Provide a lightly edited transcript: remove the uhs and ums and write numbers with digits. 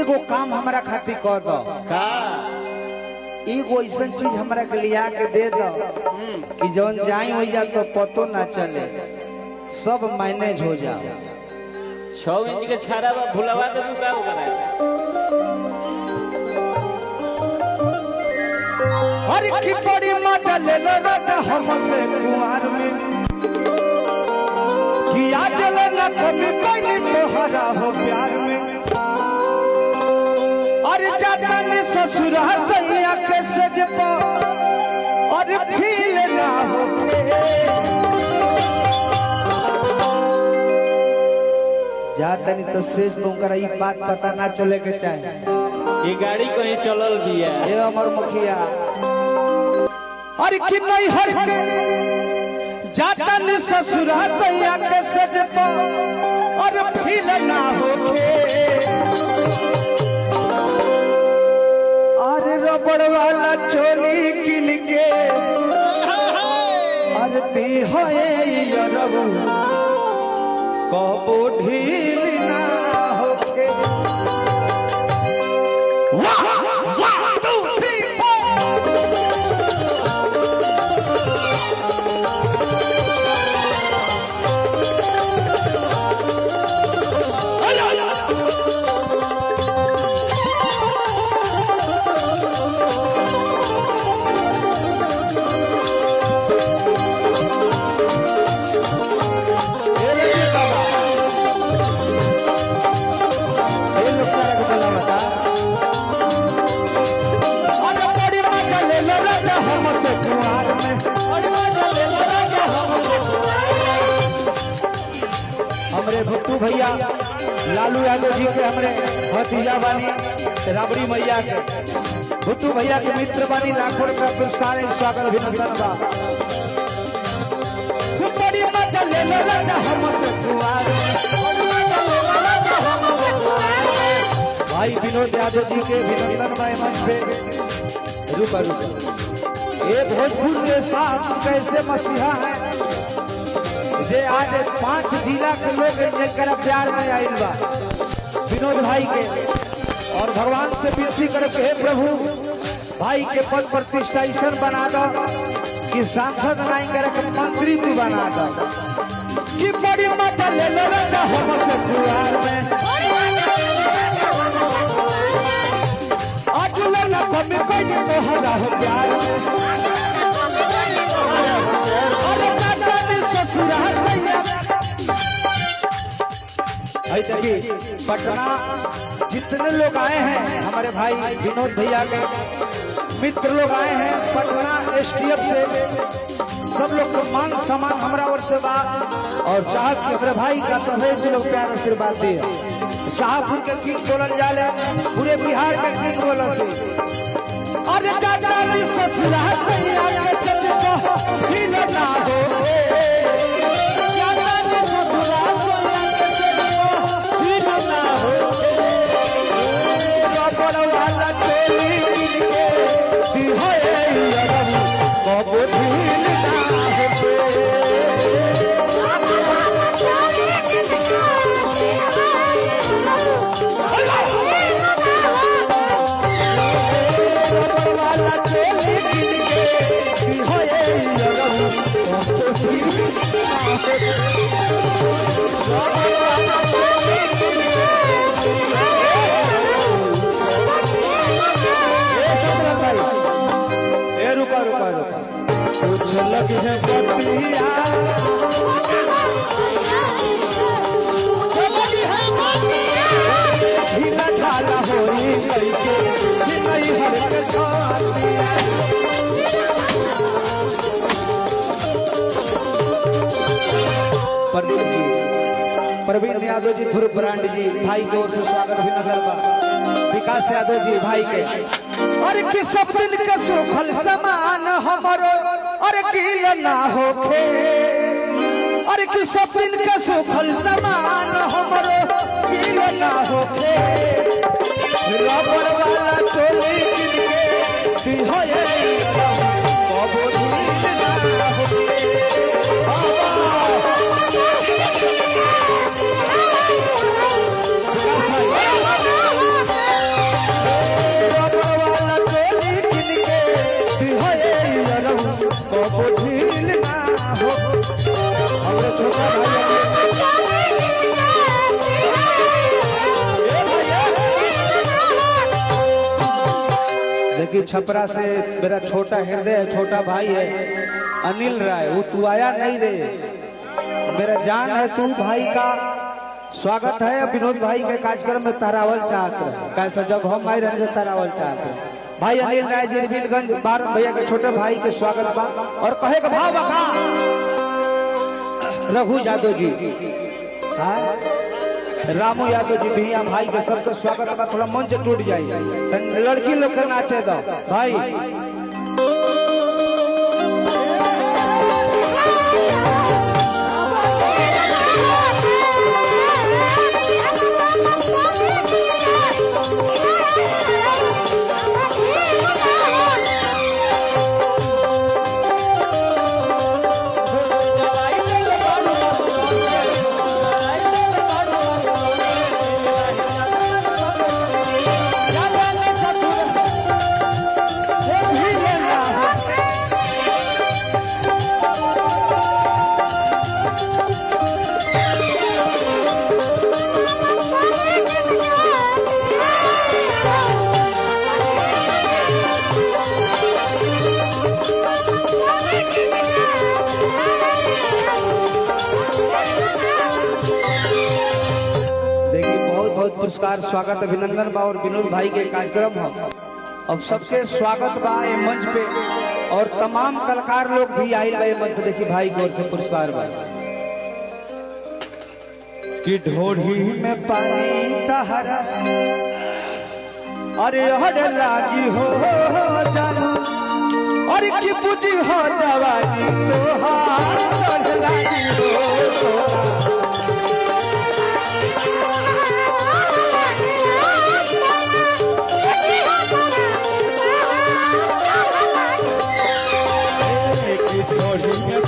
एगो काम हमरा खातिर कह दो का एगो ऐसा चीज हमरा के लिया के दे दो कि जौन जाई हो जा तो पतो ना चले सब मैनेज हो जाओ 6 इंच के छाड़ा बा भुलवा दे तू का करा हर की बड़ी मजा ले लो राजा हमसे कुमार में कि आज ले ना कभी कोई नहीं तोहरा हो प्यार में अरे जाता ने ससुर हसैया के सज पा और फील ना हो जाता नहीं तो सेज तुमकरा ये बात पता ना चले के चाहे ये गाड़ी कहीं चलल बिया ये अमर मुखिया अरे कि नहीं हर के जाता ने ससुर हसैया के सज पा और फील ना होके अरे रबड़ वाला चोली किन के अरती होए यरबू कबो ढील ना होके वाह वाह 2 3 हमरे भट्टू भैया लालू यादव जी के हमरे भतीजा बानी राबड़ी मैया के भट्टू भैया के मित्र बानी लाखों का पुरस्कार स्वागत अभिनंदन बा बड़ी मजा ले लो राजा हमसे कुमार भाई विनोद यादव जी के अभिनंदन बा मंच पे रुका ये भोजपुर के साथ कैसे मसीहा है जे आज 5 जिला के लोग जरा प्यार में आयल बा विनोद भाई के और भगवान से विनती करे हे प्रभु भाई के पद प्रतिष्ठा ऐसा बना दो कि सांसद नहीं करे मंत्री भी बना दो कि बड़ी मजा ले लो राजा हमसे प्यार में आज ले ना कभी कोई तो हरा हो प्यार पटना जितने लोग आए हैं हमारे भाई विनोद भैया के मित्र लोग आए हैं पटना एसटीएफ से सब लोग को मान सम्मान हमारा ओर से बात और चाहत के हमारे भाई का सभी लोग प्यार आशीर्वाद दिए शाहपुर के किंग बोलल जाले पूरे बिहार के किंग बोलल से अरे दादा ससुरा सैया के सच को हिल ना हो रुका रुका रुका कुछ लग है बतिया ढीला ढाला होई कैसे नहीं हर प्रदीप जी प्रवीण यादव जी धुर ब्रांड जी भाई की ओर से स्वागत अभिनंदन बा विकास यादव जी भाई के अरे कि सब दिन के सुखल समान हमरो अरे गिल ना होखे अरे कि सब दिन के सुखल समान हमरो गिल ना होखे रबर वाला चोली किनके दिहोए कबो ढील ना होखे बाबा देखिए छपरा से मेरा छोटा हृदय है, छोटा भाई है अनिल राय, वो तू आया नहीं रे, मेरा जान है तू भाई का स्वागत है। विनोद भाई के कार्यक्रम में तरावल चाहते हैं, कैसा जब हम आए रहे तरावल चाहते हैं। भाई अनिल राय जी बीरगंज बार भैया के छोटे भाई के स्वागत बा। और कहे का भाव बका रघु यादव जी, रामू यादव जी भैया भाई के सबका स्वागत बा। थोड़ा मंच टूट जाए, लड़की लोग के नाचे दो भाई। पुरस्कार स्वागत अभिनंदन बा और विनोद भाई के कार्यक्रम है। अब सबके स्वागत बा ये मंच पे और तमाम कलाकार लोग भी आए गए मंच पे। देखिए भाई की ओर से पुरस्कार बा कि ढोढ़ी में पानी तहरा अरे हर लागी हो जानू और की बुझी हो जवानी तो हाथ चढ़ लागी हो थोड़ी में